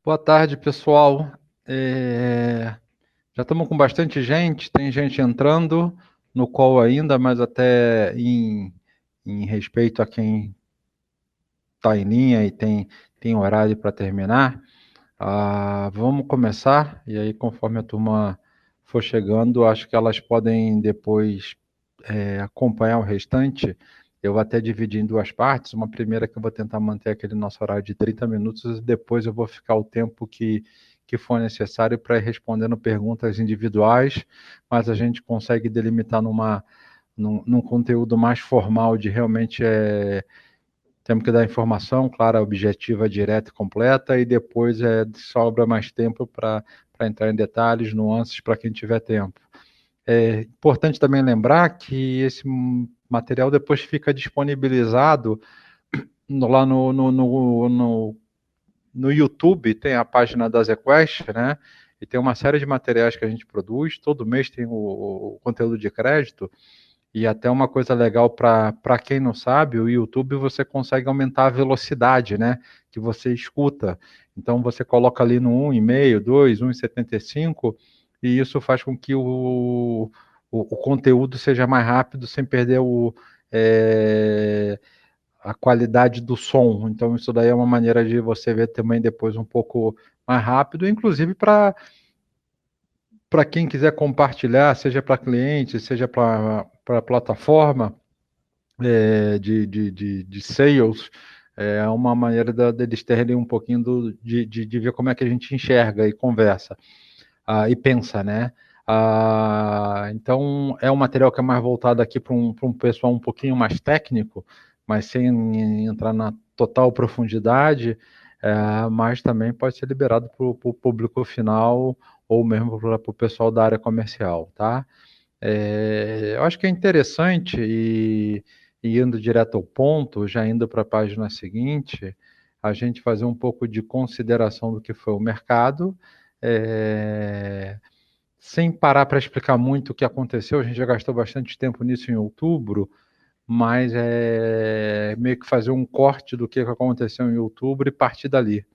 Boa tarde, pessoal. Já estamos com bastante gente, tem gente entrando no call ainda, mas até em respeito a quem está em linha e tem horário para terminar, vamos começar, e aí conforme a turma for chegando, acho que elas podem depois acompanhar o restante. Eu vou até dividir em duas partes. Uma primeira que eu vou tentar manter aquele nosso horário de 30 minutos, e depois eu vou ficar o tempo que for necessário para ir respondendo perguntas individuais, mas a gente consegue delimitar num conteúdo mais formal de realmente temos que dar informação clara, objetiva, direta e completa, e depois sobra mais tempo para entrar em detalhes, nuances, para quem tiver tempo. É importante também lembrar que esse material depois fica disponibilizado lá no YouTube, tem a página da ZQuest, né? E tem uma série de materiais que a gente produz, todo mês tem o conteúdo de crédito, e até uma coisa legal para quem não sabe, o YouTube você consegue aumentar a velocidade, né? Que você escuta. Então você coloca ali no 1,5, 2, 1,75, e isso faz com que o conteúdo seja mais rápido sem perder é, a qualidade do som. Então isso daí é uma maneira de você ver também depois um pouco mais rápido, inclusive para quem quiser compartilhar, seja para cliente, seja para plataforma de sales, é uma maneira deles terem um pouquinho de ver como é que a gente enxerga e conversa e pensa, né? Então, é um material que é mais voltado aqui para um pessoal um pouquinho mais técnico, mas sem entrar na total profundidade, mas também pode ser liberado para o público final ou mesmo para o pessoal da área comercial, tá? Eu acho que é interessante e indo direto ao ponto, já indo para a página seguinte, a gente fazer um pouco de consideração do que foi o mercado, é, sem parar para explicar muito o que aconteceu. A gente já gastou bastante tempo nisso em outubro, mas meio que fazer um corte do que aconteceu em outubro e partir dali.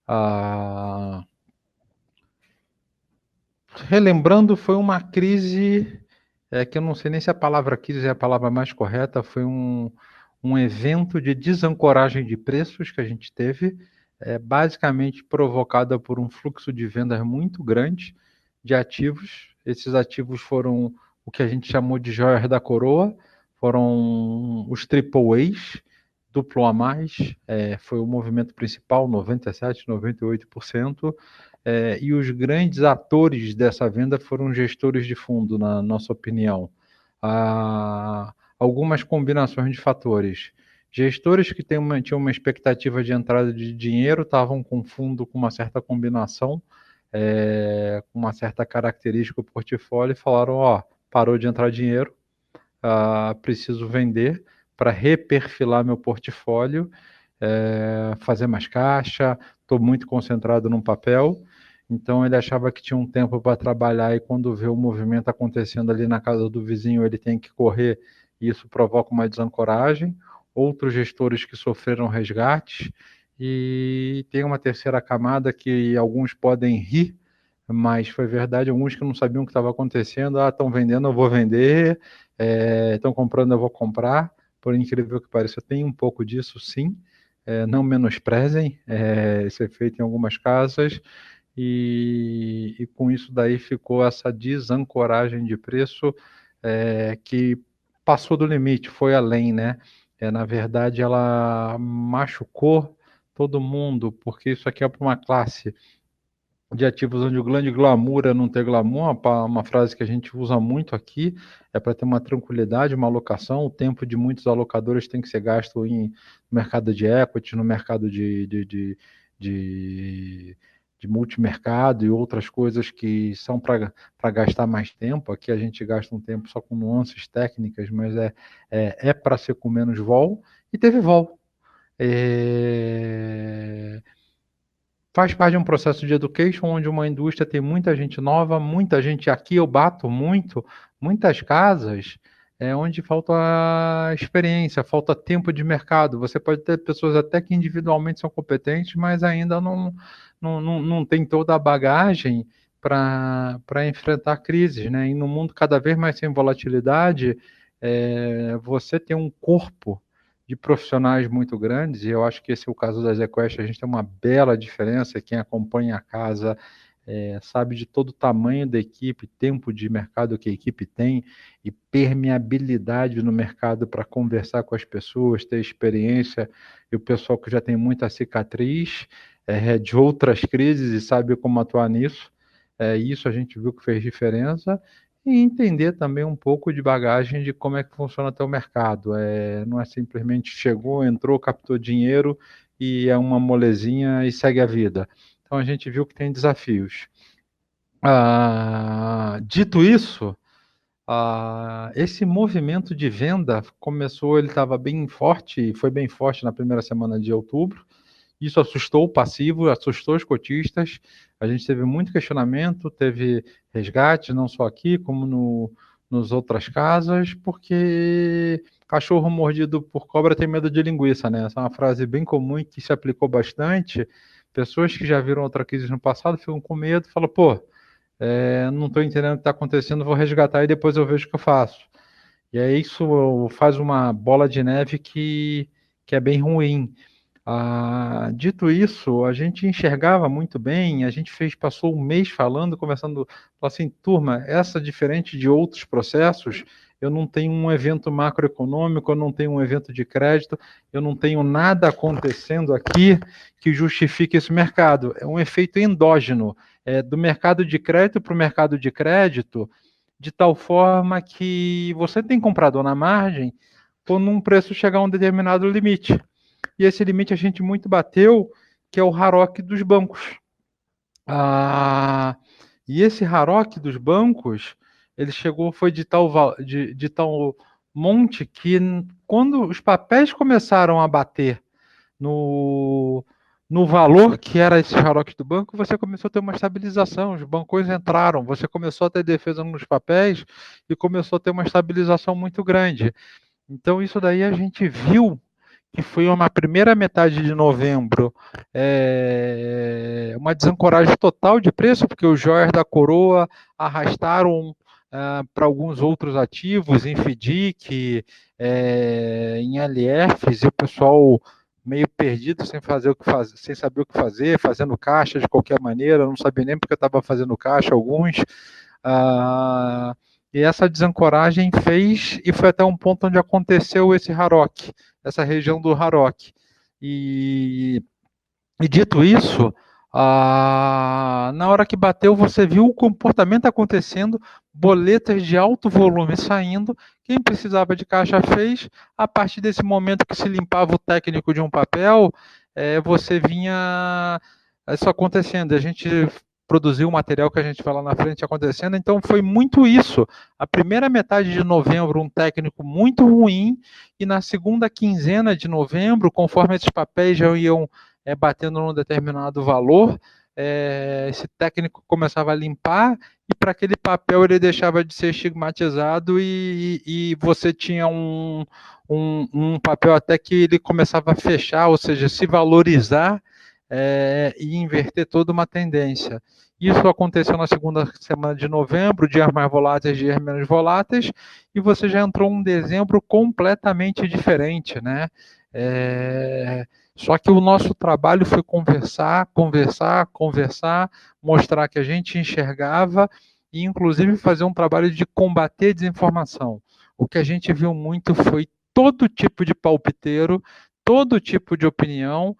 Ah, Relembrando, foi uma crise, que eu não sei nem se a palavra crise é a palavra mais correta, foi um evento de desancoragem de preços que a gente teve, basicamente provocada por um fluxo de vendas muito grande de ativos. Esses ativos foram o que a gente chamou de joias da coroa, foram os triple A's, duplo a mais, foi o movimento principal, 97, 98%. E os grandes atores dessa venda foram gestores de fundo, na nossa opinião. Algumas combinações de fatores. Gestores que tinham uma expectativa de entrada de dinheiro estavam com fundo com uma certa combinação, com uma certa característica do portfólio, e falaram: ó, parou de entrar dinheiro, preciso vender para reperfilar meu portfólio, fazer mais caixa, estou muito concentrado num papel. Então ele achava que tinha um tempo para trabalhar, e quando vê o movimento acontecendo ali na casa do vizinho, ele tem que correr, e isso provoca uma desancoragem. Outros gestores que sofreram resgates, e tem uma terceira camada que alguns podem rir, mas foi verdade, alguns que não sabiam o que estava acontecendo, estão vendendo, eu vou vender, estão comprando, eu vou comprar. Por incrível que pareça, tem um pouco disso, sim. Não menosprezem esse efeito em algumas casas, e com isso daí ficou essa desancoragem de preço, que passou do limite, foi além, né? Na verdade, ela machucou todo mundo, porque isso aqui é para uma classe de ativos onde o grande glamour é não ter glamour, uma frase que a gente usa muito aqui, é para ter uma tranquilidade, uma alocação. O tempo de muitos alocadores tem que ser gasto no mercado de equity, no mercado de, de multimercado e outras coisas que são para gastar mais tempo. Aqui a gente gasta um tempo só com nuances técnicas, mas é para ser com menos vol, e teve vol. Faz parte de um processo de education, onde uma indústria tem muita gente nova, muita gente aqui, eu bato muito, muitas casas, é onde falta a experiência, falta tempo de mercado. Você pode ter pessoas até que individualmente são competentes, mas ainda não tem toda a bagagem para enfrentar crises, né? E no mundo cada vez mais sem volatilidade, você tem um corpo de profissionais muito grandes, e eu acho que esse é o caso da ZQuest. A gente tem uma bela diferença. Quem acompanha a casa sabe de todo o tamanho da equipe, tempo de mercado que a equipe tem e permeabilidade no mercado para conversar com as pessoas, ter experiência, e o pessoal que já tem muita cicatriz de outras crises e sabe como atuar nisso. Isso a gente viu que fez diferença. E entender também um pouco de bagagem de como é que funciona até o mercado. Não é simplesmente chegou, entrou, captou dinheiro e é uma molezinha e segue a vida. Então a gente viu que tem desafios. Dito isso, esse movimento de venda começou, ele estava bem forte, foi bem forte na primeira semana de outubro. Isso assustou o passivo, assustou os cotistas. A gente teve muito questionamento, teve resgate, não só aqui, como nos outras casas, porque cachorro mordido por cobra tem medo de linguiça, né? Essa é uma frase bem comum e que se aplicou bastante. Pessoas que já viram outra crise no passado ficam com medo, falam, pô, não estou entendendo o que está acontecendo, vou resgatar e depois eu vejo o que eu faço. E aí isso faz uma bola de neve que é bem ruim. Dito isso, a gente enxergava muito bem, a gente passou um mês falando, conversando, assim, turma, essa diferente de outros processos, eu não tenho um evento macroeconômico, eu não tenho um evento de crédito, eu não tenho nada acontecendo aqui que justifique esse mercado. É um efeito endógeno, do mercado de crédito para o mercado de crédito, de tal forma que você tem comprador na margem quando um preço chegar a um determinado limite. E esse limite a gente muito bateu, que é o RAROC dos bancos. E esse RAROC dos bancos, ele chegou, foi de tal monte que quando os papéis começaram a bater no, no valor que era esse RAROC do banco, você começou a ter uma estabilização, os bancos entraram, você começou a ter defesa nos papéis e começou a ter uma estabilização muito grande. Então, isso daí a gente viu que foi uma primeira metade de novembro, uma desancoragem total de preço, porque os joias da coroa arrastaram para alguns outros ativos, em FDIC, em LFs, e o pessoal meio perdido, sem saber o que fazer, fazendo caixa de qualquer maneira, não sabia nem porque estava fazendo caixa alguns. E essa desancoragem fez, e foi até um ponto onde aconteceu esse RAROC, essa região do RAROC. E dito isso, na hora que bateu, você viu o comportamento acontecendo, boletas de alto volume saindo, quem precisava de caixa fez, a partir desse momento que se limpava o técnico de um papel, você vinha isso acontecendo, a gente produziu o material que a gente vai lá na frente acontecendo, então foi muito isso. A primeira metade de novembro, um técnico muito ruim, e na segunda quinzena de novembro, conforme esses papéis já iam batendo num determinado valor, esse técnico começava a limpar e para aquele papel ele deixava de ser estigmatizado e você tinha um papel até que ele começava a fechar, ou seja, se valorizar e inverter toda uma tendência. Isso aconteceu na segunda semana de novembro, dias mais voláteis, dias menos voláteis, e você já entrou um dezembro completamente diferente, né? Só que o nosso trabalho foi conversar, mostrar que a gente enxergava e, inclusive, fazer um trabalho de combater a desinformação. O que a gente viu muito foi todo tipo de palpiteiro, todo tipo de opinião,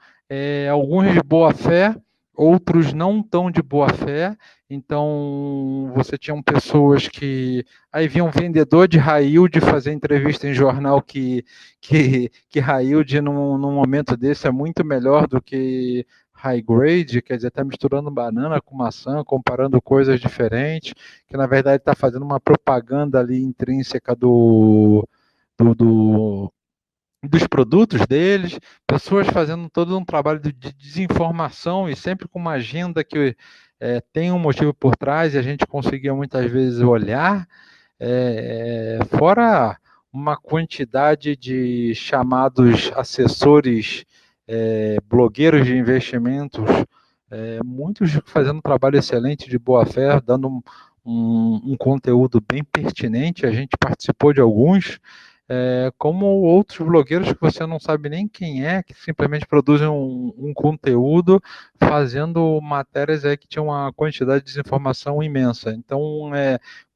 alguns de boa fé, outros não tão de boa fé. Então, você tinha pessoas que aí vinha um vendedor de high yield fazer entrevista em jornal que high yield num momento desse é muito melhor do que high grade, quer dizer, está misturando banana com maçã, comparando coisas diferentes, que na verdade está fazendo uma propaganda ali intrínseca do dos produtos deles, pessoas fazendo todo um trabalho de desinformação e sempre com uma agenda que tem um motivo por trás e a gente conseguia muitas vezes olhar, fora uma quantidade de chamados assessores, blogueiros de investimentos, muitos fazendo um trabalho excelente de boa fé, dando um conteúdo bem pertinente. A gente participou de alguns, como outros blogueiros que você não sabe nem quem é, que simplesmente produzem um conteúdo fazendo matérias aí que tinham uma quantidade de desinformação imensa. Então,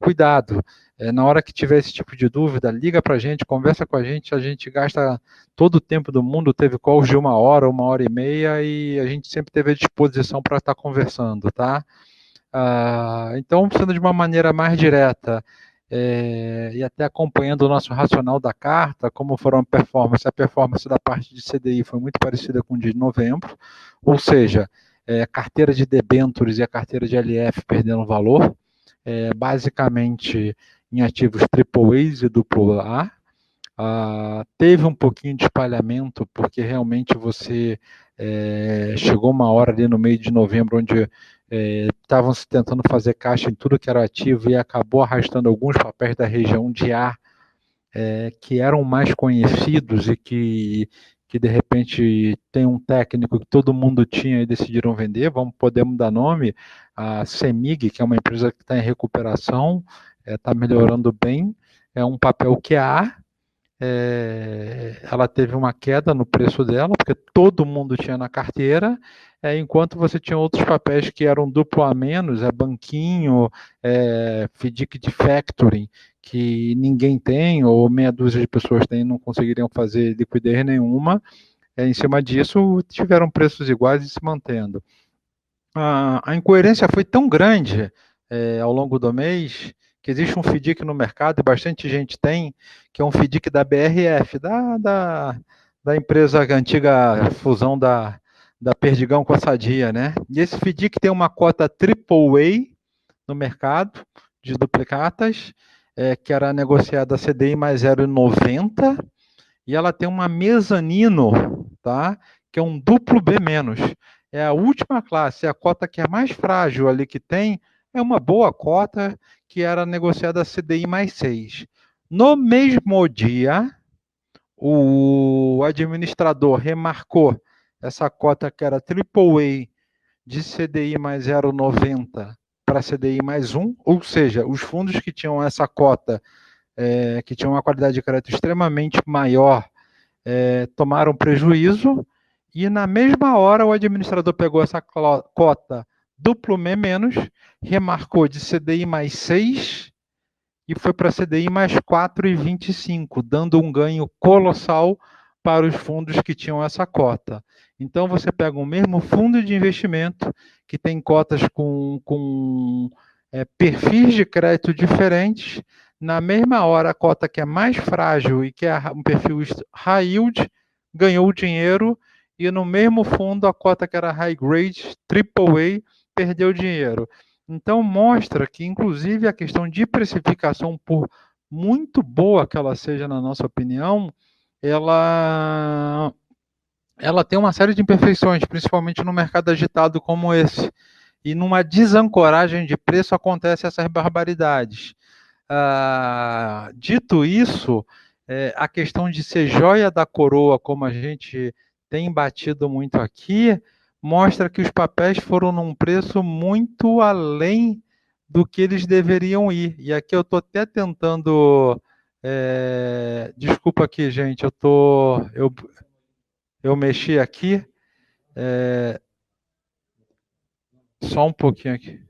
cuidado. Na hora que tiver esse tipo de dúvida, liga para a gente, conversa com a gente gasta todo o tempo do mundo, teve calls de 1 hora e meia, e a gente sempre teve à disposição para estar conversando, tá? Então, sendo de uma maneira mais direta, e até acompanhando o nosso racional da carta, como foram a performance da parte de CDI foi muito parecida com o de novembro, ou seja, a carteira de debêntures e a carteira de LF perdendo valor, basicamente em ativos AAAs e AA. Teve um pouquinho de espalhamento, porque realmente você chegou uma hora ali no meio de novembro, onde estavam se tentando fazer caixa em tudo que era ativo e acabou arrastando alguns papéis da região de A, que eram mais conhecidos e que de repente tem um técnico que todo mundo tinha e decidiram vender. Podemos dar nome, a CEMIG, que é uma empresa que está em recuperação, está melhorando bem, é um papel que A, ela teve uma queda no preço dela, porque todo mundo tinha na carteira, enquanto você tinha outros papéis que eram duplo a menos, banquinho, FDIC de factoring, que ninguém tem, ou meia dúzia de pessoas tem, não conseguiriam fazer liquidez nenhuma. Em cima disso, tiveram preços iguais e se mantendo. A incoerência foi tão grande ao longo do mês, que existe um FDIC no mercado, e bastante gente tem, que é um FDIC da BRF, da empresa antiga fusão da Perdigão com a Sadia, né? E esse FDIC tem uma cota AAA no mercado de duplicatas, que era negociada a CDI mais 0,90, e ela tem uma mezanino, tá? Que é um duplo B-. É a última classe, é a cota que é mais frágil ali que tem, é uma boa cota que era negociada a CDI mais 6. No mesmo dia, o administrador remarcou essa cota que era AAA de CDI mais 0,90 para CDI mais 1, ou seja, os fundos que tinham essa cota, que tinham uma qualidade de crédito extremamente maior, tomaram prejuízo, e na mesma hora o administrador pegou essa cota duplo M menos, remarcou de CDI mais 6 e foi para CDI mais 4,25, dando um ganho colossal para os fundos que tinham essa cota. Então você pega o mesmo fundo de investimento que tem cotas com perfis de crédito diferentes, na mesma hora a cota que é mais frágil e que é um perfil high yield ganhou dinheiro, e no mesmo fundo a cota que era high grade, AAA, perdeu dinheiro. Então mostra que, inclusive, a questão de precificação, por muito boa que ela seja, na nossa opinião, ela tem uma série de imperfeições, principalmente no mercado agitado como esse. E numa desancoragem de preço acontecem essas barbaridades. Dito isso, a questão de ser joia da coroa, como a gente tem batido muito aqui, mostra que os papéis foram num preço muito além do que eles deveriam ir. E aqui eu estou até tentando. Desculpa aqui, gente, eu mexi aqui, só um pouquinho aqui.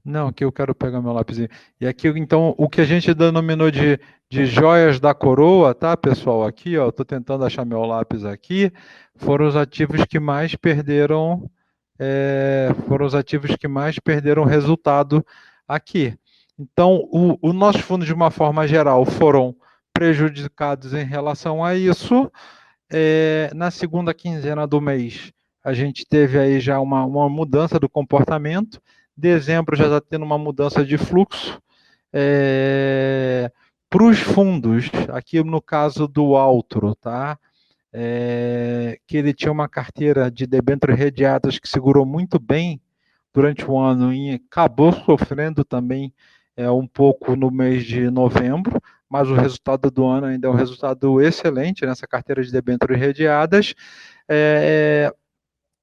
Não, aqui eu quero pegar meu lápisinho. E aqui, então, o que a gente denominou de joias da coroa, tá, pessoal? Aqui, ó, estou tentando achar meu lápis aqui, foram os ativos que mais perderam, resultado aqui. Então, o nosso fundo, de uma forma geral, foram prejudicados em relação a isso. Na segunda quinzena do mês, a gente teve aí já uma mudança do comportamento. Dezembro já está tendo uma mudança de fluxo. Para os fundos, aqui no caso do Altro, tá? Que ele tinha uma carteira de debêntures redeadas que segurou muito bem durante o ano e acabou sofrendo também um pouco no mês de novembro, mas o resultado do ano ainda é um resultado excelente nessa carteira de debêntures redeadas. É,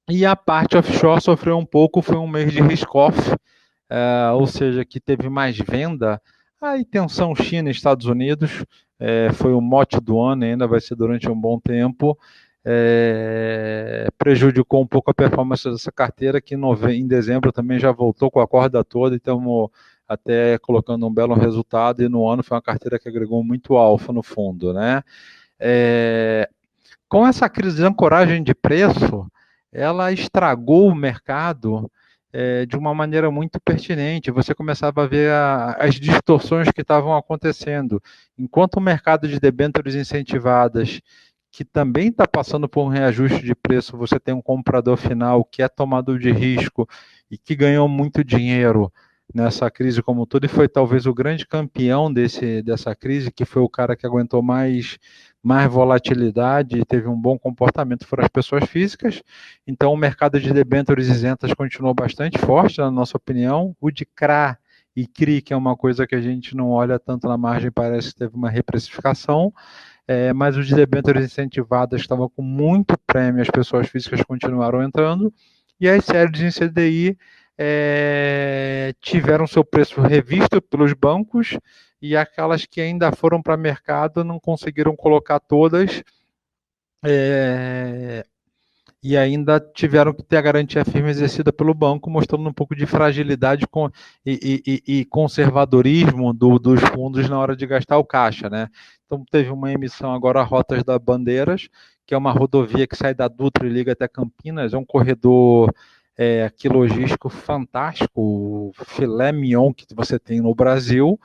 e a parte offshore sofreu um pouco, foi um mês de risk-off, ou seja, que teve mais venda. A tensão China e Estados Unidos foi o mote do ano, ainda vai ser durante um bom tempo. Prejudicou um pouco a performance dessa carteira, que em dezembro também já voltou com a corda toda, e estamos até colocando um belo resultado, e no ano foi uma carteira que agregou muito alfa no fundo, né? Com essa crise de ancoragem de preço, ela estragou o mercado de uma maneira muito pertinente. Você começava a ver as distorções que estavam acontecendo. Enquanto o mercado de debêntures incentivadas, que também está passando por um reajuste de preço, você tem um comprador final que é tomador de risco e que ganhou muito dinheiro nessa crise como um todo, e foi talvez o grande campeão dessa crise, que foi o cara que aguentou mais volatilidade e teve um bom comportamento, foram as pessoas físicas. Então o mercado de debêntures isentas continuou bastante forte, na nossa opinião. O de CRA e CRI, que é uma coisa que a gente não olha tanto na margem, parece que teve uma reprecificação, mas os de debêntures incentivadas estavam com muito prêmio, as pessoas físicas continuaram entrando, e as séries em CDI tiveram seu preço revisto pelos bancos, e aquelas que ainda foram para mercado não conseguiram colocar todas, e ainda tiveram que ter a garantia firme exercida pelo banco, mostrando um pouco de fragilidade e conservadorismo dos fundos na hora de gastar o caixa, né? Então teve uma emissão agora, Rotas da Bandeiras, que é uma rodovia que sai da Dutra e liga até Campinas, é um corredor aqui logístico fantástico, o filé mignon que você tem no Brasil.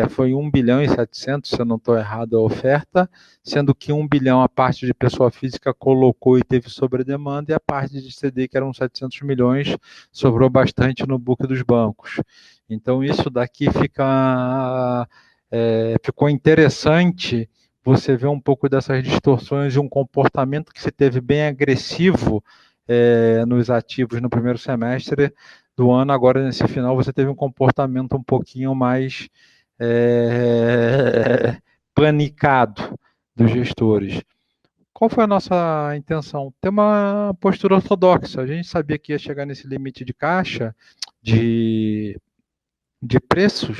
Foi 1 bilhão e 700, se eu não estou errado, a oferta, sendo que 1 bilhão a parte de pessoa física colocou e teve sobredemanda, e a parte de CD, que eram 700 milhões, sobrou bastante no book dos bancos. Então isso daqui ficou interessante você ver um pouco dessas distorções e um comportamento que se teve bem agressivo nos ativos no primeiro semestre do ano. Agora, nesse final, você teve um comportamento um pouquinho mais panicado dos gestores. Qual foi a nossa intenção? Ter uma postura ortodoxa. A gente sabia que ia chegar nesse limite de caixa, de preços,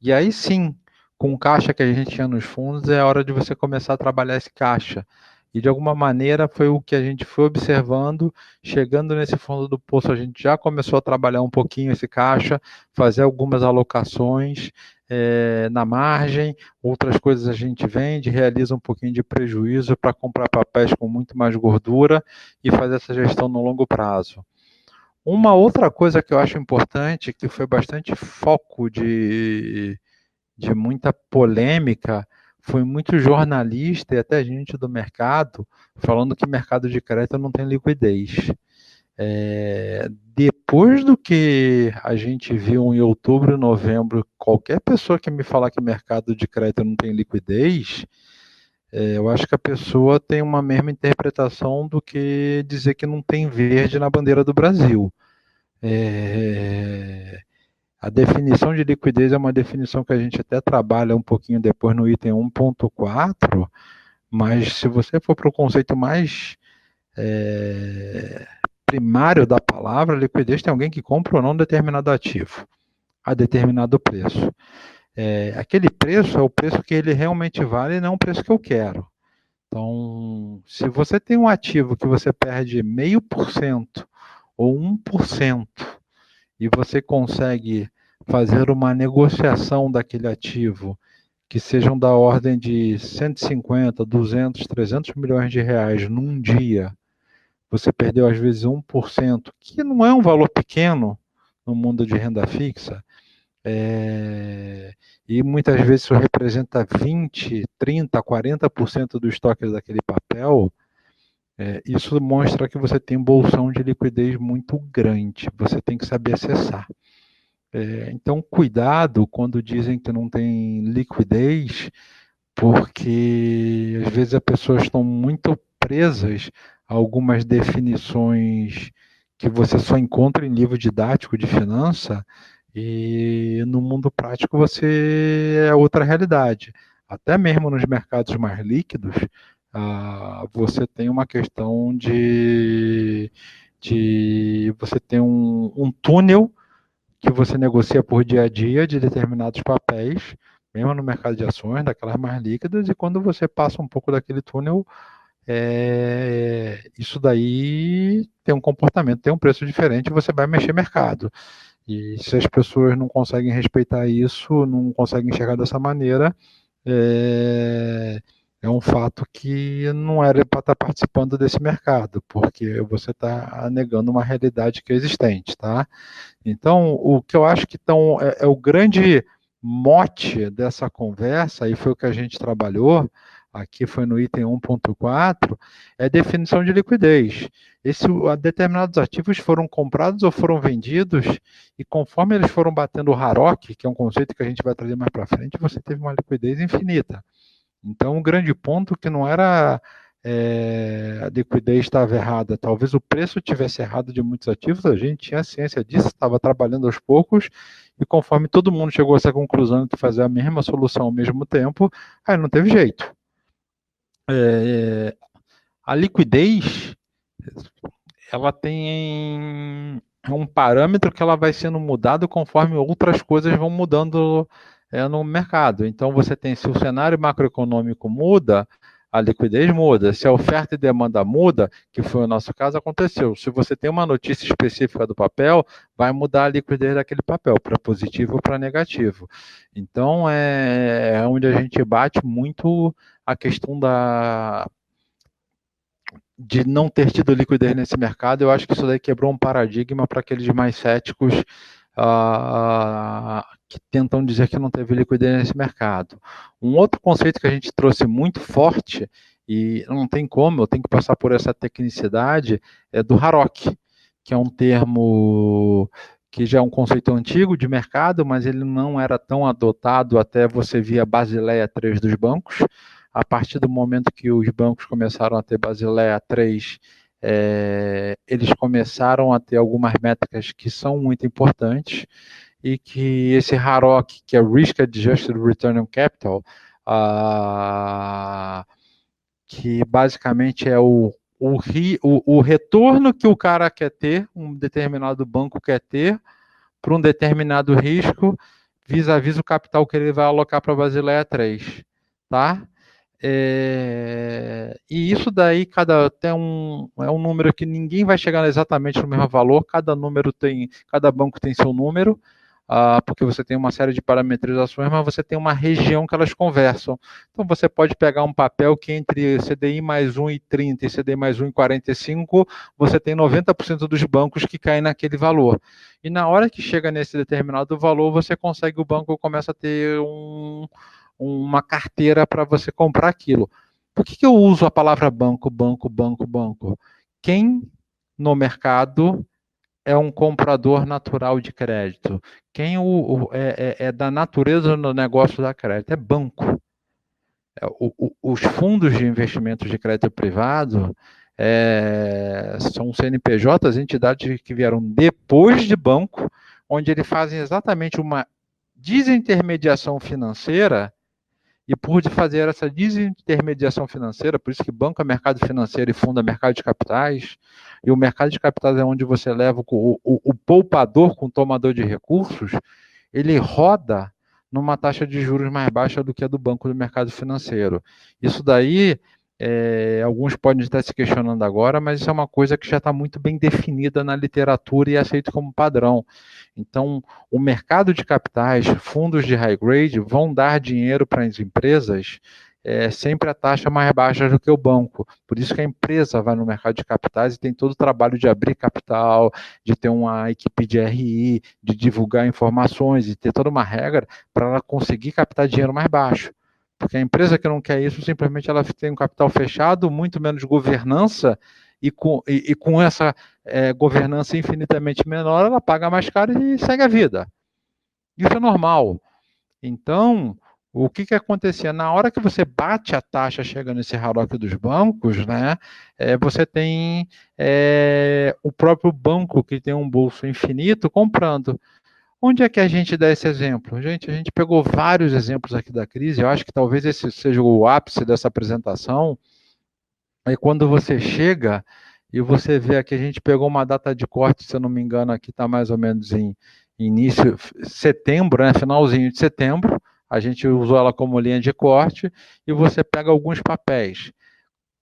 e aí sim, com o caixa que a gente tinha nos fundos, é hora de você começar a trabalhar esse caixa. E de alguma maneira foi o que a gente foi observando, chegando nesse fundo do poço, a gente já começou a trabalhar um pouquinho esse caixa, fazer algumas alocações na margem, outras coisas a gente vende, realiza um pouquinho de prejuízo para comprar papéis com muito mais gordura e fazer essa gestão no longo prazo. Uma outra coisa que eu acho importante, que foi bastante foco de muita polêmica, foi muito jornalista e até gente do mercado falando que o mercado de crédito não tem liquidez. Depois do que a gente viu em outubro e novembro, qualquer pessoa que me falar que o mercado de crédito não tem liquidez, eu acho que a pessoa tem uma mesma interpretação do que dizer que não tem verde na bandeira do Brasil. A definição de liquidez é uma definição que a gente até trabalha um pouquinho depois no item 1.4, mas se você for para o conceito mais primário da palavra, liquidez tem alguém que compra ou não determinado ativo a determinado preço. Aquele preço é o preço que ele realmente vale e não o preço que eu quero. Então, se você tem um ativo que você perde 0,5% ou 1%, e você consegue fazer uma negociação daquele ativo que sejam da ordem de 150, 200, 300 milhões de reais num dia, você perdeu às vezes 1%, que não é um valor pequeno no mundo de renda fixa, e muitas vezes isso representa 20, 30, 40% do estoque daquele papel. Isso mostra que você tem um bolsão de liquidez muito grande, você tem que saber acessar. Então, cuidado quando dizem que não tem liquidez, porque às vezes as pessoas estão muito presas a algumas definições que você só encontra em livro didático de finança, E no mundo prático você é outra realidade. Até mesmo nos mercados mais líquidos, você tem uma questão de você ter um túnel que você negocia por dia a dia de determinados papéis, mesmo no mercado de ações, daquelas mais líquidas, e quando você passa um pouco daquele túnel, isso daí tem um comportamento, tem um preço diferente, você vai mexer mercado. E se as pessoas não conseguem respeitar isso, não conseguem enxergar dessa maneira, é, é um fato que não era para estar participando desse mercado, porque você está negando uma realidade que é existente, tá? Então, o que eu acho que é o grande mote dessa conversa, e foi o que a gente trabalhou, aqui foi no item 1.4, é definição de liquidez. Determinados ativos foram comprados ou foram vendidos, e conforme eles foram batendo o RAROC, que é um conceito que a gente vai trazer mais para frente, você teve uma liquidez infinita. Então, o grande ponto que não era a liquidez estava errada, talvez o preço tivesse errado de muitos ativos, a gente tinha ciência disso, estava trabalhando aos poucos, e conforme todo mundo chegou a essa conclusão de fazer a mesma solução ao mesmo tempo, aí não teve jeito. A liquidez, ela tem um parâmetro que ela vai sendo mudado conforme outras coisas vão mudando no mercado. Então, você tem, se o cenário macroeconômico muda, a liquidez muda. Se a oferta e demanda muda, que foi o nosso caso, aconteceu. Se você tem uma notícia específica do papel, vai mudar a liquidez daquele papel, para positivo ou para negativo. Então, é onde a gente bate muito a questão de não ter tido liquidez nesse mercado. Eu acho que isso daí quebrou um paradigma para aqueles mais céticos que tentam dizer que não teve liquidez nesse mercado. Um outro conceito que a gente trouxe muito forte, e não tem como, eu tenho que passar por essa tecnicidade, é do RAROC, que é um termo que já é um conceito antigo de mercado, mas ele não era tão adotado até você via Basileia 3 dos bancos. A partir do momento que os bancos começaram a ter Basileia 3, eles começaram a ter algumas métricas que são muito importantes, e que esse RAROC, que é Risk Adjusted Return on Capital, que basicamente é o retorno que o cara quer ter, um determinado banco quer ter, para um determinado risco, vis-à-vis o capital que ele vai alocar para a Basileia 3, tá? E isso daí é um número que ninguém vai chegar exatamente no mesmo valor, cada banco tem seu número, porque você tem uma série de parametrizações, mas você tem uma região que elas conversam. Então você pode pegar um papel que entre CDI mais 1,30 e CDI mais 1,45, você tem 90% dos bancos que caem naquele valor. E na hora que chega nesse determinado valor, o banco começa a ter uma carteira para você comprar aquilo. Por que eu uso a palavra banco, banco, banco, banco? Quem no mercado é um comprador natural de crédito? Quem é da natureza do negócio da crédito? É banco. Os fundos de investimentos de crédito privado são CNPJs, entidades que vieram depois de banco, onde eles fazem exatamente uma desintermediação financeira. E por fazer essa desintermediação financeira, por isso que banco é mercado financeiro e fundo é mercado de capitais, e o mercado de capitais é onde você leva o poupador com o tomador de recursos, ele roda numa taxa de juros mais baixa do que a do banco do mercado financeiro. Isso daí, alguns podem estar se questionando agora, mas isso é uma coisa que já está muito bem definida na literatura e é aceito como padrão. Então, o mercado de capitais, fundos de high grade, vão dar dinheiro para as empresas sempre a taxa mais baixa do que o banco. Por isso que a empresa vai no mercado de capitais e tem todo o trabalho de abrir capital, de ter uma equipe de RI, de divulgar informações, de ter toda uma regra para ela conseguir captar dinheiro mais baixo. Porque a empresa que não quer isso, simplesmente ela tem um capital fechado, muito menos governança, e com essa governança infinitamente menor, ela paga mais caro e segue a vida. Isso é normal. Então, o que acontecia? Na hora que você bate a taxa, chega nesse RAROC dos bancos, né, você tem o próprio banco que tem um bolso infinito comprando. Onde é que a gente dá esse exemplo? Gente, a gente pegou vários exemplos aqui da crise, eu acho que talvez esse seja o ápice dessa apresentação. Aí quando você chega e você vê aqui, a gente pegou uma data de corte, se eu não me engano, aqui está mais ou menos em início, setembro, né, finalzinho de setembro, a gente usou ela como linha de corte, e você pega alguns papéis.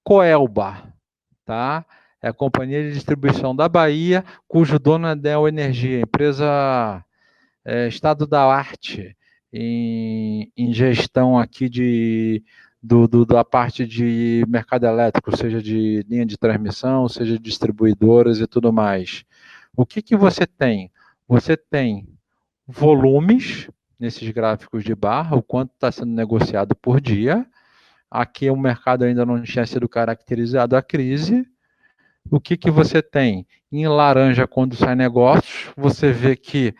Coelba, tá? É a companhia de distribuição da Bahia, cujo dono é a Neo Energia, empresa estado da arte em gestão aqui da parte de mercado elétrico, seja de linha de transmissão, seja de distribuidoras e tudo mais. O que, que você tem? Você tem volumes nesses gráficos de barra, o quanto está sendo negociado por dia. Aqui o mercado ainda não tinha sido caracterizado a crise. O que, que você tem? Em laranja, quando sai negócios, você vê que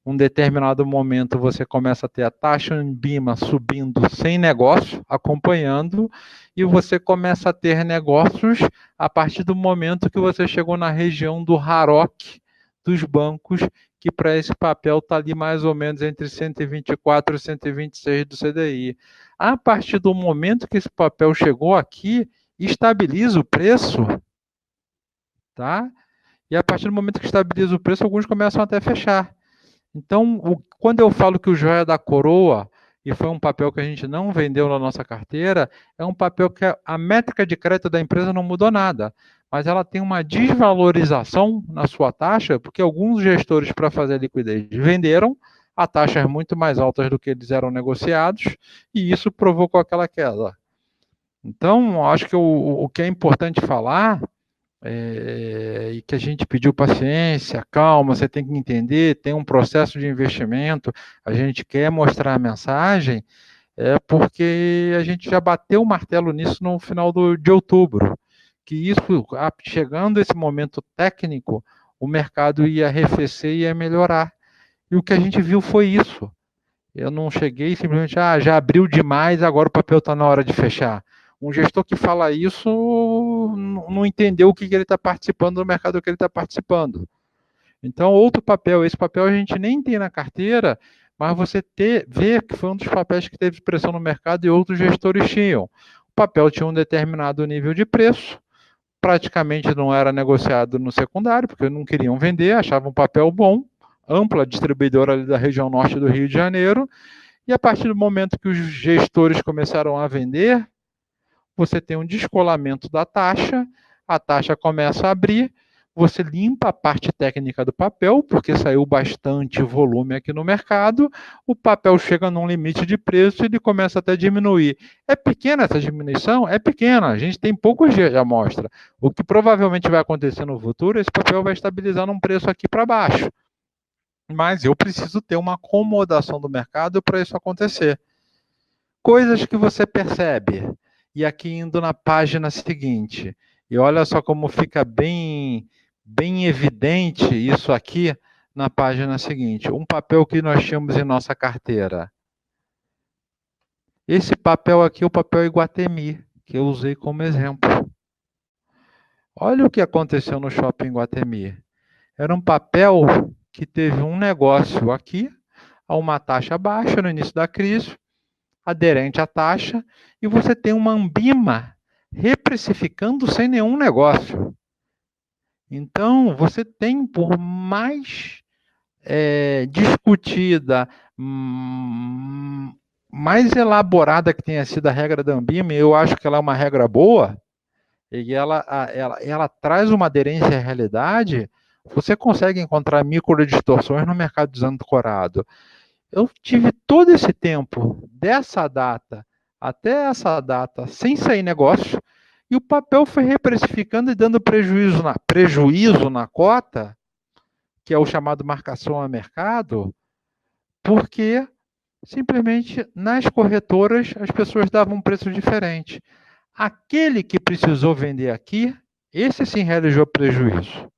um determinado momento você começa a ter a taxa Ambima subindo sem negócio, acompanhando, e você começa a ter negócios a partir do momento que você chegou na região do RAROC dos bancos, que para esse papel está ali mais ou menos entre 124 e 126 do CDI. A partir do momento que esse papel chegou aqui, estabiliza o preço, tá? E a partir do momento que estabiliza o preço, alguns começam até a fechar. Então, quando eu falo que o Joia da Coroa, e foi um papel que a gente não vendeu na nossa carteira, é um papel que a métrica de crédito da empresa não mudou nada, mas ela tem uma desvalorização na sua taxa, porque alguns gestores, para fazer a liquidez, venderam a taxas muito mais altas do que eles eram negociados, e isso provocou aquela queda. Então, acho que o que é importante falar e que a gente pediu paciência, calma, você tem que entender, tem um processo de investimento, a gente quer mostrar a mensagem, porque a gente já bateu o martelo nisso no final de outubro, que isso, chegando esse momento técnico, o mercado ia arrefecer e ia melhorar. E o que a gente viu foi isso. Eu não cheguei simplesmente, já abriu demais, agora o papel está na hora de fechar. Um gestor que fala isso não entendeu o que ele está participando do mercado que ele está participando. Então, outro papel, esse papel a gente nem tem na carteira, mas você vê que foi um dos papéis que teve pressão no mercado e outros gestores tinham. O papel tinha um determinado nível de preço, praticamente não era negociado no secundário, porque não queriam vender, achavam um papel bom, ampla distribuidora ali da região norte do Rio de Janeiro, e a partir do momento que os gestores começaram a vender, você tem um descolamento da taxa, a taxa começa a abrir, você limpa a parte técnica do papel, porque saiu bastante volume aqui no mercado, o papel chega num limite de preço e ele começa até a diminuir. É pequena essa diminuição? É pequena, a gente tem poucos dias de amostra. O que provavelmente vai acontecer no futuro, esse papel vai estabilizar num preço aqui para baixo. Mas eu preciso ter uma acomodação do mercado para isso acontecer. Coisas que você percebe. E aqui indo na página seguinte. E olha só como fica bem evidente isso aqui na página seguinte. Um papel que nós tínhamos em nossa carteira. Esse papel aqui é o papel Iguatemi, que eu usei como exemplo. Olha o que aconteceu no Shopping Iguatemi. Era um papel que teve um negócio aqui, a uma taxa baixa no início da crise, aderente à taxa, e você tem uma Ambima reprecificando sem nenhum negócio. Então, você tem, por mais discutida, mais elaborada que tenha sido a regra da Ambima, eu acho que ela é uma regra boa, e ela traz uma aderência à realidade, você consegue encontrar microdistorções no mercado desancorado. Eu tive todo esse tempo, dessa data até essa data, sem sair negócio, e o papel foi reprecificando e dando prejuízo na cota, que é o chamado marcação a mercado, porque simplesmente nas corretoras as pessoas davam um preço diferente. Aquele que precisou vender aqui, esse sim realizou prejuízo.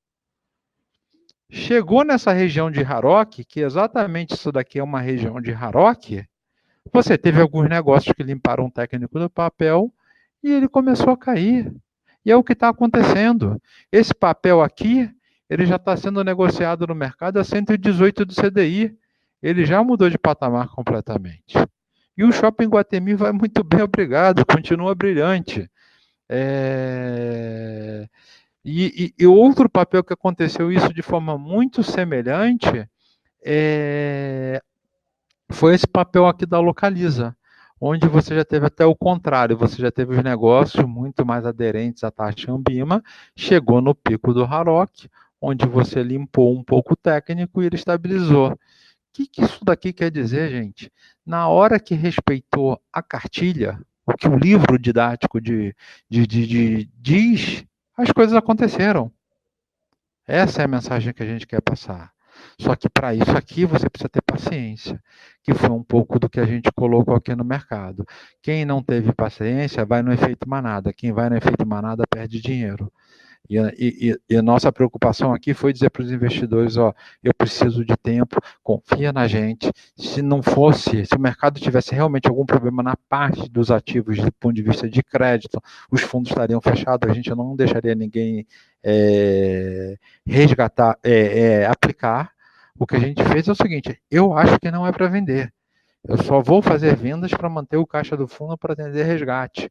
Chegou nessa região de RAROC, que exatamente isso daqui é uma região de RAROC, você teve alguns negócios que limparam o técnico do papel e ele começou a cair. E é o que está acontecendo. Esse papel aqui, ele já está sendo negociado no mercado a 118 do CDI. ele já mudou de patamar completamente. E o Shopping Iguatemi vai muito bem, obrigado, continua brilhante. E outro papel que aconteceu isso de forma muito semelhante foi esse papel aqui da Localiza, onde você já teve até o contrário, você já teve os negócios muito mais aderentes à taxa Ambima, chegou no pico do Harrop, onde você limpou um pouco o técnico e ele estabilizou. O que isso daqui quer dizer, gente? Na hora que respeitou a cartilha, o que o livro didático diz, as coisas aconteceram. Essa é a mensagem que a gente quer passar. Só que para isso aqui você precisa ter paciência, que foi um pouco do que a gente colocou aqui no mercado. Quem não teve paciência vai no efeito manada. Quem vai no efeito manada perde dinheiro. E a nossa preocupação aqui foi dizer para os investidores, ó, eu preciso de tempo, confia na gente. Se não fosse, se o mercado tivesse realmente algum problema na parte dos ativos do ponto de vista de crédito, os fundos estariam fechados, a gente não deixaria ninguém resgatar, aplicar. O que a gente fez é o seguinte, eu acho que não é para vender. Eu só vou fazer vendas para manter o caixa do fundo para atender resgate.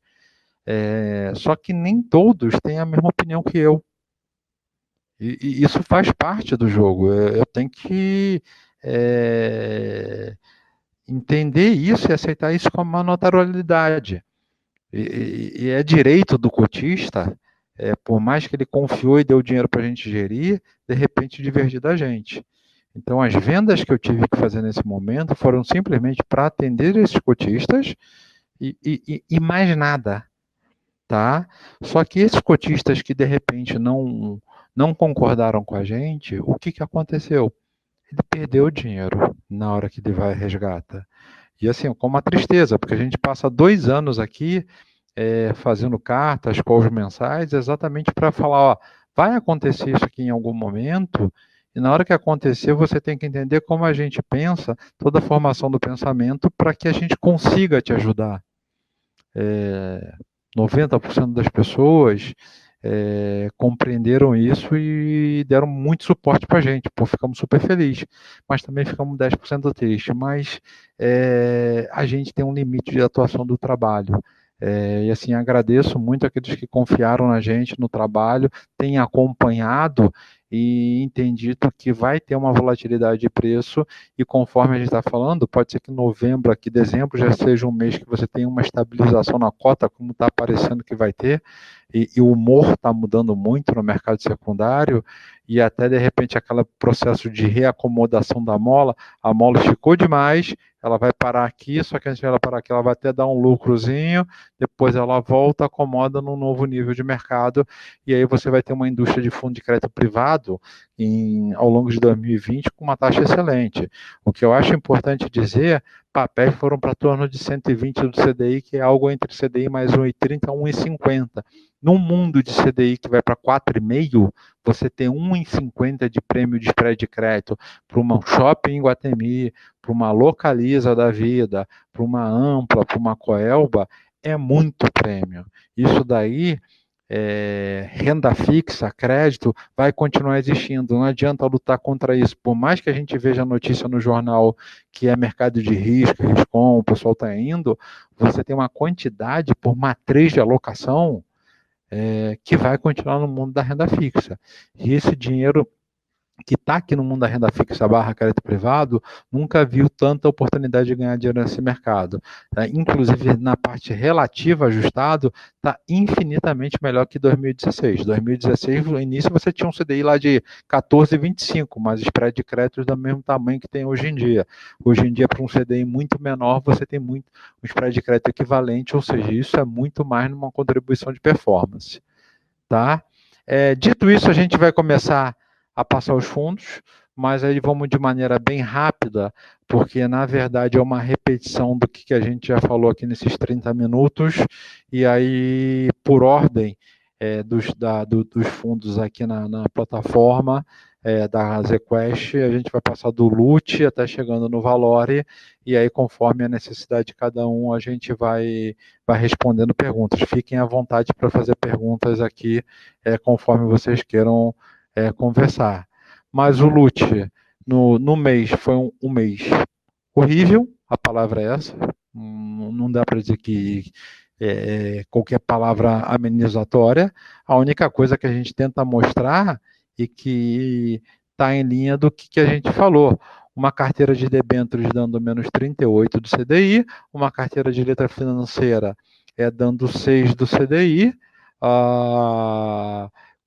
Só que nem todos têm a mesma opinião que eu. E isso faz parte do jogo. Eu tenho que entender isso e aceitar isso como uma naturalidade. E é direito do cotista, por mais que ele confiou e deu dinheiro para a gente gerir, de repente divertir da gente. Então, as vendas que eu tive que fazer nesse momento foram simplesmente para atender esses cotistas e mais nada. Tá? Só que esses cotistas que de repente não concordaram com a gente, o que, que aconteceu? Ele perdeu o dinheiro na hora que ele vai resgata. E assim, com uma tristeza, porque a gente passa 2 anos aqui fazendo cartas, calls mensais, exatamente para falar, ó, vai acontecer isso aqui em algum momento, e na hora que acontecer, você tem que entender como a gente pensa, toda a formação do pensamento, para que a gente consiga te ajudar. 90% das pessoas compreenderam isso e deram muito suporte para a gente. Pô, ficamos super felizes, mas também ficamos 10% tristes. Mas a gente tem um limite de atuação do trabalho. E assim, agradeço muito aqueles que confiaram na gente no trabalho, têm acompanhado e entendido que vai ter uma volatilidade de preço e conforme a gente está falando, pode ser que novembro, aqui dezembro já seja um mês que você tenha uma estabilização na cota, como está aparecendo que vai ter, e o humor está mudando muito no mercado secundário, e até de repente aquele processo de reacomodação da mola, a mola esticou demais, ela vai parar aqui, só que antes de ela parar aqui, ela vai até dar um lucrozinho, depois ela volta, acomoda num novo nível de mercado, e aí você vai ter uma indústria de fundo de crédito privado ao longo de 2020 com uma taxa excelente. O que eu acho importante dizer, papéis foram para torno de 120 do CDI, que é algo entre CDI mais 1,30 a 1,50. Num mundo de CDI que vai para 4,5, você ter 1,50 de prêmio de spread de crédito para uma shopping em Guatemi, para uma Localiza da vida, para uma Ampla, para uma Coelba, é muito prêmio. Isso daí renda fixa, crédito, vai continuar existindo. Não adianta lutar contra isso. Por mais que a gente veja a notícia no jornal que é mercado de risco, riscom, o pessoal está indo, você tem uma quantidade por matriz de alocação que vai continuar no mundo da renda fixa. E esse dinheiro que está aqui no mundo da renda fixa barra crédito privado, nunca viu tanta oportunidade de ganhar dinheiro nesse mercado. Inclusive, na parte relativa ajustado, está infinitamente melhor que 2016. 2016, no início, você tinha um CDI lá de 14,25, mas spread de créditos do mesmo tamanho que tem hoje em dia. Hoje em dia, para um CDI muito menor, você tem um spread de crédito equivalente, ou seja, isso é muito mais numa contribuição de performance. Tá? Dito isso, a gente vai começar a passar os fundos, mas aí vamos de maneira bem rápida, porque na verdade é uma repetição do que a gente já falou aqui nesses 30 minutos, e aí por ordem dos fundos aqui na plataforma da ZQuest, a gente vai passar do LUT até chegando no Valore, e aí conforme a necessidade de cada um, a gente vai respondendo perguntas. Fiquem à vontade para fazer perguntas aqui conforme vocês queiram conversar. Mas o LUT, no mês, foi um mês horrível, a palavra é essa, não dá para dizer que qualquer palavra amenizatória, a única coisa que a gente tenta mostrar e que está em linha do que a gente falou, uma carteira de debêntures dando menos 38 do CDI, uma carteira de letra financeira dando 6 do CDI,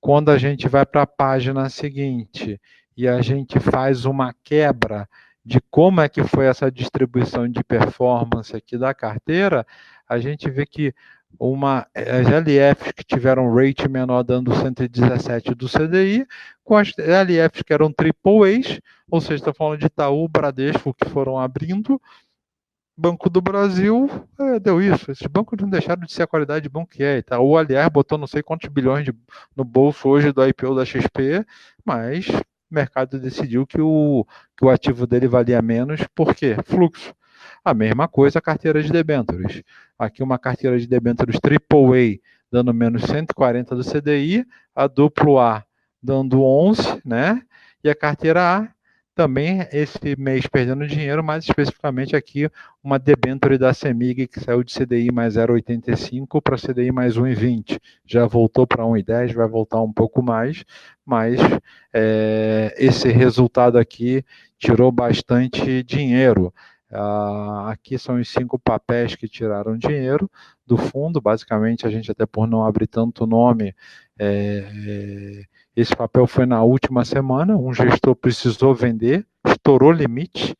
quando a gente vai para a página seguinte e a gente faz uma quebra de como é que foi essa distribuição de performance aqui da carteira, a gente vê que as LFs que tiveram rate menor dando 117 do CDI, com as LFs que eram triple A's, ou seja, está falando de Itaú, Bradesco, que foram abrindo, Banco do Brasil, deu isso. Esses bancos não deixaram de ser a qualidade de banco que é. Itaú, aliás, botou não sei quantos bilhões no bolso hoje do IPO da XP, mas o mercado decidiu que o ativo dele valia menos. Por quê? Fluxo. A mesma coisa a carteira de debêntures. Aqui uma carteira de debêntures AAA dando menos 140 do CDI, a AA dando 11, né? E a carteira A também esse mês perdendo dinheiro, mais especificamente aqui uma debênture da CEMIG que saiu de CDI mais 0,85 para CDI mais 1,20. Já voltou para 1,10, vai voltar um pouco mais, mas esse resultado aqui tirou bastante dinheiro. Aqui são os 5 papéis que tiraram dinheiro do fundo, basicamente a gente até por não abrir tanto nome, esse papel foi na última semana, um gestor precisou vender, estourou limite,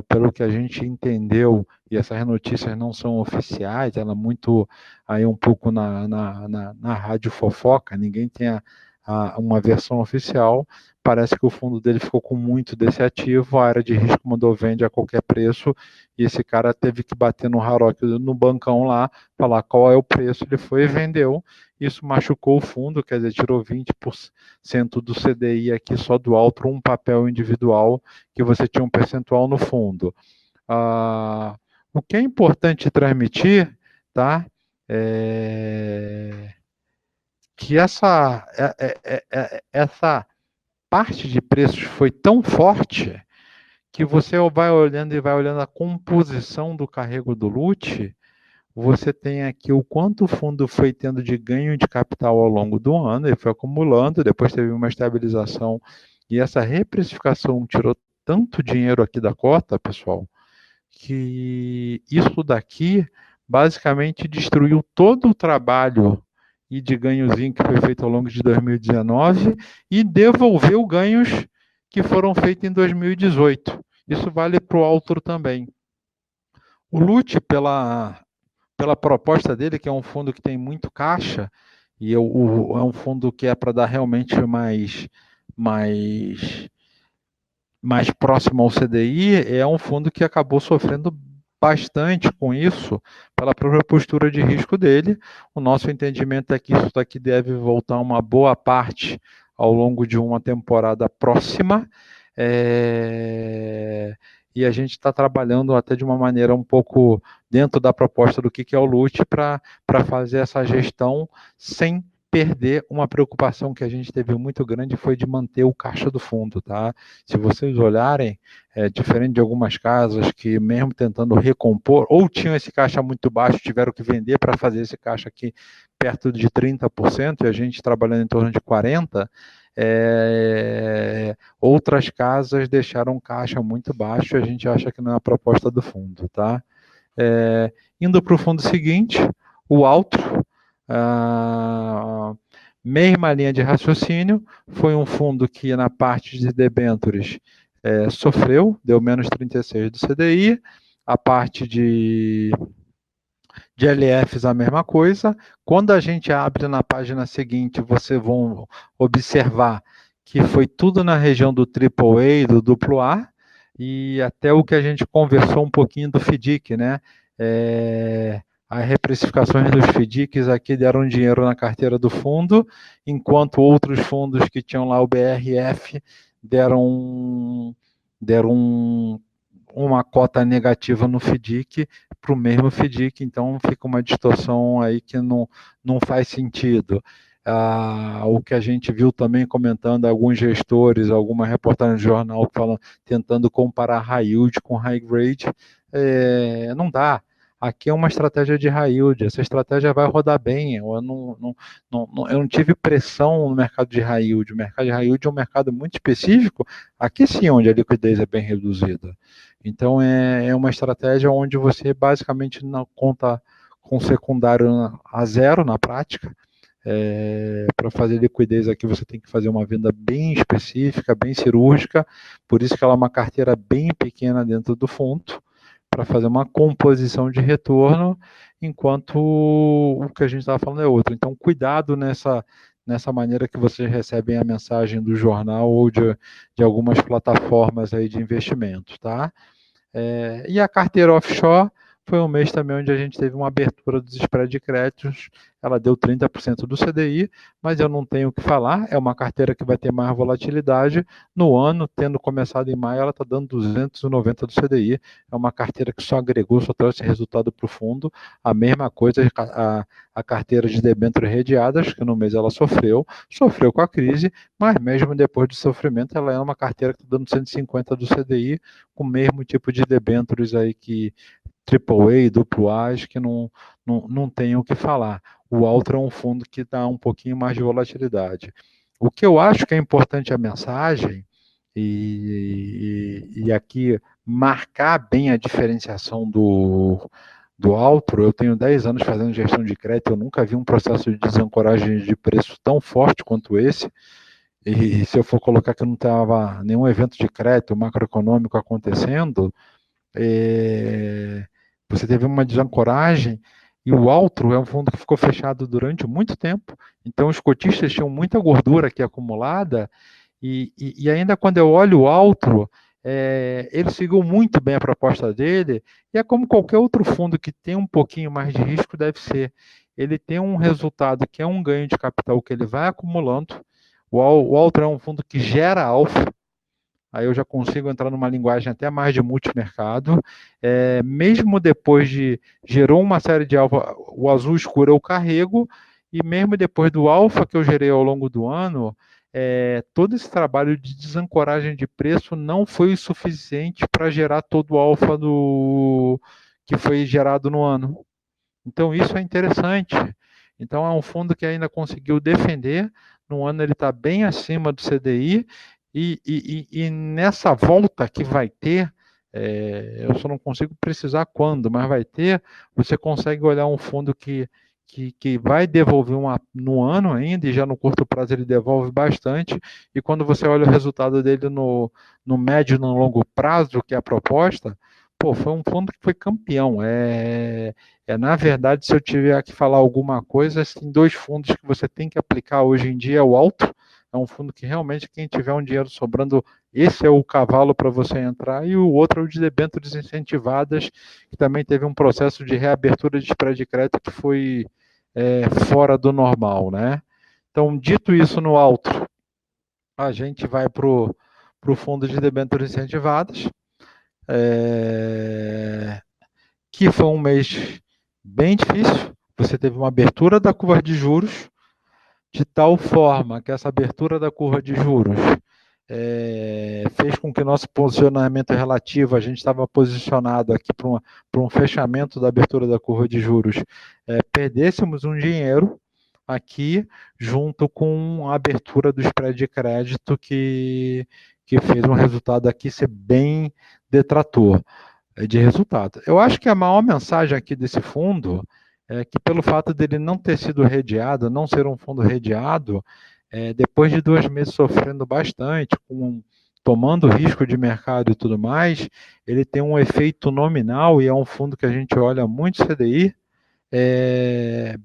pelo que a gente entendeu, e essas notícias não são oficiais, ela é muito aí um pouco na rádio fofoca, ninguém tem uma versão oficial, parece que o fundo dele ficou com muito desse ativo, a área de risco mandou vende a qualquer preço, e esse cara teve que bater no Harrock, no bancão lá, falar qual é o preço, ele foi e vendeu, isso machucou o fundo, quer dizer, tirou 20% do CDI aqui só do alto, um papel individual, que você tinha um percentual no fundo. O que é importante transmitir, tá? Que essa parte de preços foi tão forte que você vai olhando e vai olhando a composição do carrego do LUT, você tem aqui o quanto o fundo foi tendo de ganho de capital ao longo do ano, ele foi acumulando, depois teve uma estabilização, e essa reprecificação tirou tanto dinheiro aqui da cota, pessoal, que isso daqui basicamente destruiu todo o trabalho e de ganhozinho que foi feito ao longo de 2019 e devolveu ganhos que foram feitos em 2018. Isso vale para o Altro também. O LUT, pela proposta dele, que é um fundo que tem muito caixa, e é um fundo que é para dar realmente mais próximo ao CDI, é um fundo que acabou sofrendo bastante com isso, pela própria postura de risco dele. O nosso entendimento é que isso daqui deve voltar uma boa parte ao longo de uma temporada próxima, e a gente está trabalhando até de uma maneira um pouco dentro da proposta do que é o LUT para fazer essa gestão sem perder uma preocupação que a gente teve muito grande, foi de manter o caixa do fundo, tá? Se vocês olharem, diferente de algumas casas que mesmo tentando recompor, ou tinham esse caixa muito baixo, tiveram que vender para fazer esse caixa aqui perto de 30%, e a gente trabalhando em torno de 40%, outras casas deixaram caixa muito baixo, e a gente acha que não é a proposta do fundo, tá? Indo para o fundo seguinte, o Altro, mesma linha de raciocínio, foi um fundo que na parte de debêntures sofreu, deu menos 36 do CDI, a parte de LFs a mesma coisa. Quando a gente abre na página seguinte, vocês vão observar que foi tudo na região do AAA e do AA, e até o que a gente conversou um pouquinho do FDIC, né? As reprecificações dos FDICs aqui deram dinheiro na carteira do fundo, enquanto outros fundos que tinham lá o BRF deram uma cota negativa no FDIC para o mesmo FDIC, então fica uma distorção aí que não faz sentido. O que a gente viu também comentando alguns gestores, alguma reportagem de jornal falando, tentando comparar high yield com high grade, não dá. Aqui é uma estratégia de high yield, essa estratégia vai rodar bem. Eu não tive pressão no mercado de high yield. O mercado de high yield é um mercado muito específico, aqui sim, onde a liquidez é bem reduzida. Então, é uma estratégia onde você basicamente não conta com secundário a zero na prática. Para fazer liquidez aqui você tem que fazer uma venda bem específica, bem cirúrgica, por isso que ela é uma carteira bem pequena dentro do fundo, para fazer uma composição de retorno, enquanto o que a gente estava falando é outro. Então, cuidado nessa maneira que vocês recebem a mensagem do jornal ou de algumas plataformas aí de investimento, tá? E a carteira offshore foi um mês também onde a gente teve uma abertura dos spread de créditos, ela deu 30% do CDI, mas eu não tenho o que falar, é uma carteira que vai ter mais volatilidade. No ano, tendo começado em maio, ela está dando 290 do CDI, é uma carteira que só agregou, só trouxe resultado para o fundo. A mesma coisa, a carteira de debêntures redeadas, que no mês ela sofreu com a crise, mas mesmo depois do sofrimento, ela é uma carteira que está dando 150 do CDI, com o mesmo tipo de debêntures aí que AAA, AA, que não tem o que falar. O Altra é um fundo que dá um pouquinho mais de volatilidade. O que eu acho que é importante a mensagem, e aqui marcar bem a diferenciação do Altro, eu tenho 10 anos fazendo gestão de crédito, eu nunca vi um processo de desancoragem de preço tão forte quanto esse, e se eu for colocar que não estava nenhum evento de crédito macroeconômico acontecendo, você teve uma desancoragem, e o Altro é um fundo que ficou fechado durante muito tempo, então os cotistas tinham muita gordura aqui acumulada, e ainda quando eu olho o Altro, ele seguiu muito bem a proposta dele, e é como qualquer outro fundo que tem um pouquinho mais de risco deve ser. Ele tem um resultado que é um ganho de capital que ele vai acumulando. O Altro é um fundo que gera alfa, aí eu já consigo entrar numa linguagem até mais de multimercado. Mesmo depois de gerou uma série de alfa, o azul escuro eu carrego, e mesmo depois do alfa que eu gerei ao longo do ano, todo esse trabalho de desancoragem de preço não foi o suficiente para gerar todo o alfa que foi gerado no ano. Então isso é interessante. Então é um fundo que ainda conseguiu defender, no ano ele está bem acima do CDI, e nessa volta que vai ter, eu só não consigo precisar quando, mas vai ter, você consegue olhar um fundo que vai devolver no ano ainda, e já no curto prazo ele devolve bastante, e quando você olha o resultado dele no médio e no longo prazo, que é a proposta, pô, foi um fundo que foi campeão. Na verdade, se eu tiver que falar alguma coisa, tem dois fundos que você tem que aplicar hoje em dia. O Alto é um fundo que realmente quem tiver um dinheiro sobrando, esse é o cavalo para você entrar, e o outro é o de debêntures incentivadas, que também teve um processo de reabertura de spread de crédito que foi fora do normal, né? Então, dito isso no Alto, a gente vai para o fundo de debêntures incentivadas, que foi um mês bem difícil. Você teve uma abertura da curva de juros, de tal forma que essa abertura da curva de juros fez com que o nosso posicionamento relativo, a gente estava posicionado aqui para um fechamento da abertura da curva de juros, perdêssemos um dinheiro aqui, junto com a abertura do spread de crédito, que fez um resultado aqui ser bem detrator de resultado. Eu acho que a maior mensagem aqui desse fundo é que, pelo fato dele não ter sido redeado, não ser um fundo redeado, depois de 2 meses sofrendo bastante, tomando risco de mercado e tudo mais, ele tem um efeito nominal, e é um fundo que a gente olha muito CDI,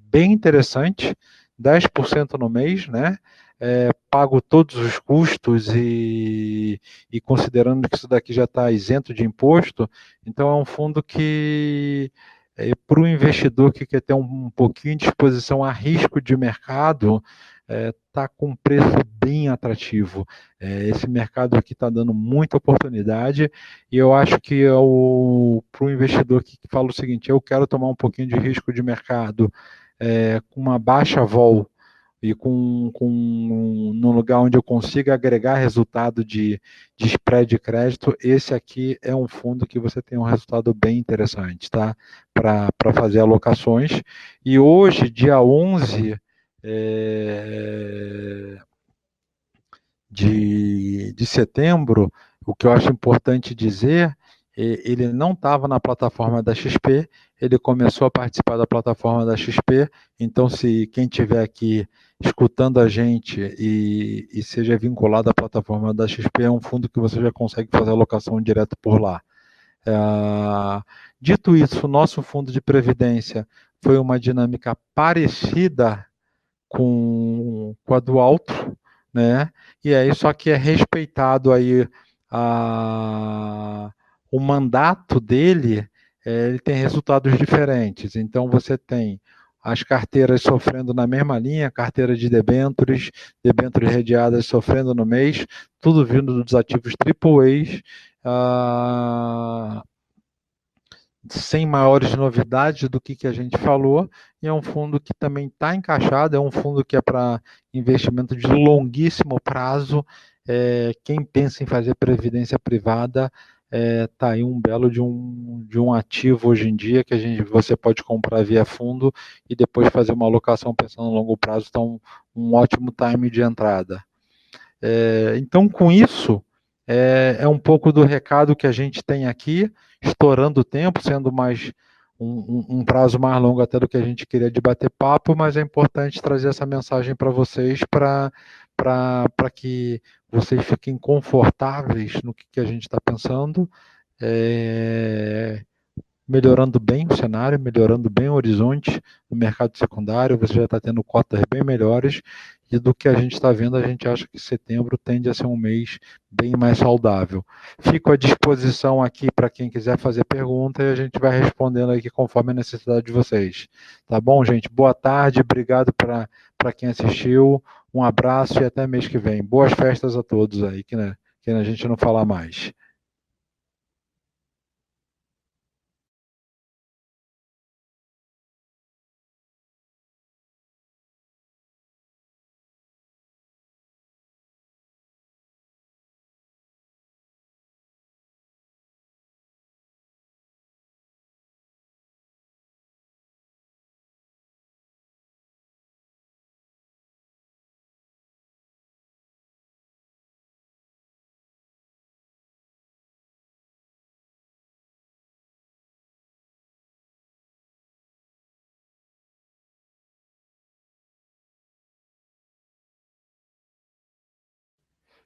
bem interessante, 10% no mês, né? Pago todos os custos, e considerando que isso daqui já está isento de imposto, então é um fundo que, para o investidor que quer ter um pouquinho de exposição a risco de mercado, está com um preço bem atrativo. Esse mercado aqui está dando muita oportunidade, e eu acho que para o investidor que fala o seguinte: eu quero tomar um pouquinho de risco de mercado com uma baixa vol, e num lugar onde eu consiga agregar resultado de spread de crédito, esse aqui é um fundo que você tem um resultado bem interessante, tá? Para fazer alocações. E hoje, dia 11 é, de setembro, o que eu acho importante dizer, ele não estava na plataforma da XP, ele começou a participar da plataforma da XP, então se quem estiver aqui escutando a gente e seja vinculado à plataforma da XP, é um fundo que você já consegue fazer alocação direto por lá. Dito isso, o nosso fundo de previdência foi uma dinâmica parecida com a do alto, né? E aí só que é respeitado aí a, o mandato dele, ele tem resultados diferentes. Então você tem as carteiras sofrendo na mesma linha, carteira de debêntures, debêntures redeadas sofrendo no mês, tudo vindo dos ativos AAAs, sem maiores novidades do que a gente falou, e é um fundo que também está encaixado, é um fundo que é para investimento de longuíssimo prazo. Quem pensa em fazer previdência privada está aí um belo de um ativo hoje em dia que você pode comprar via fundo e depois fazer uma alocação pensando no longo prazo, está um ótimo time de entrada. Então, com isso, um pouco do recado que a gente tem aqui, estourando o tempo, sendo mais um prazo mais longo até do que a gente queria de bater papo, mas é importante trazer essa mensagem para vocês para que vocês fiquem confortáveis no que a gente está pensando. É, melhorando bem o cenário, melhorando bem o horizonte no mercado secundário, você já está tendo cotas bem melhores, e do que a gente está vendo, a gente acha que setembro tende a ser um mês bem mais saudável. Fico à disposição aqui para quem quiser fazer pergunta e a gente vai respondendo aqui conforme a necessidade de vocês. Tá bom, gente? Boa tarde, obrigado para quem assistiu, um abraço e até mês que vem. Boas festas a todos aí, que a gente não falar mais.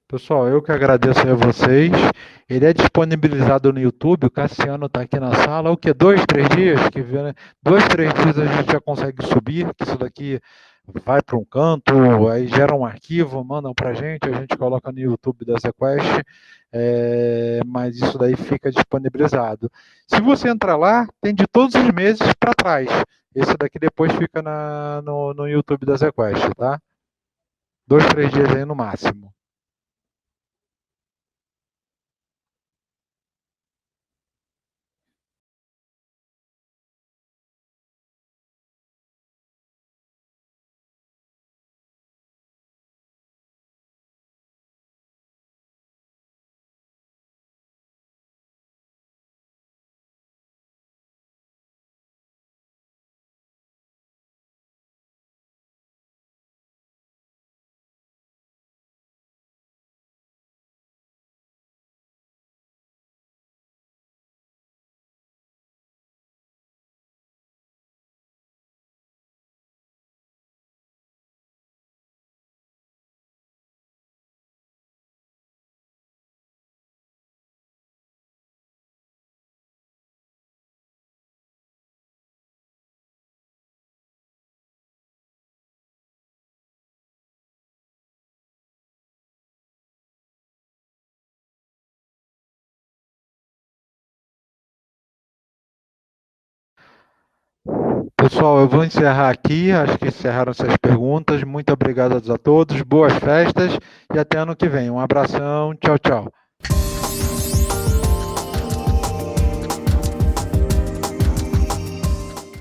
Pessoal, eu que agradeço a vocês. Ele é disponibilizado no YouTube. O Cassiano está aqui na sala. O que? 2, 3 dias? Né? 2, 3 dias a gente já consegue subir. Que isso daqui vai para um canto, aí gera um arquivo, mandam para a gente coloca no YouTube da Sequest. Mas isso daí fica disponibilizado. Se você entrar lá, tem de todos os meses para trás. Esse daqui depois fica no YouTube da Sequest, tá? 2, 3 dias aí no máximo. Pessoal, eu vou encerrar aqui. Acho que encerraram-se as perguntas. Muito obrigado a todos. Boas festas e até ano que vem. Um abração. Tchau, tchau.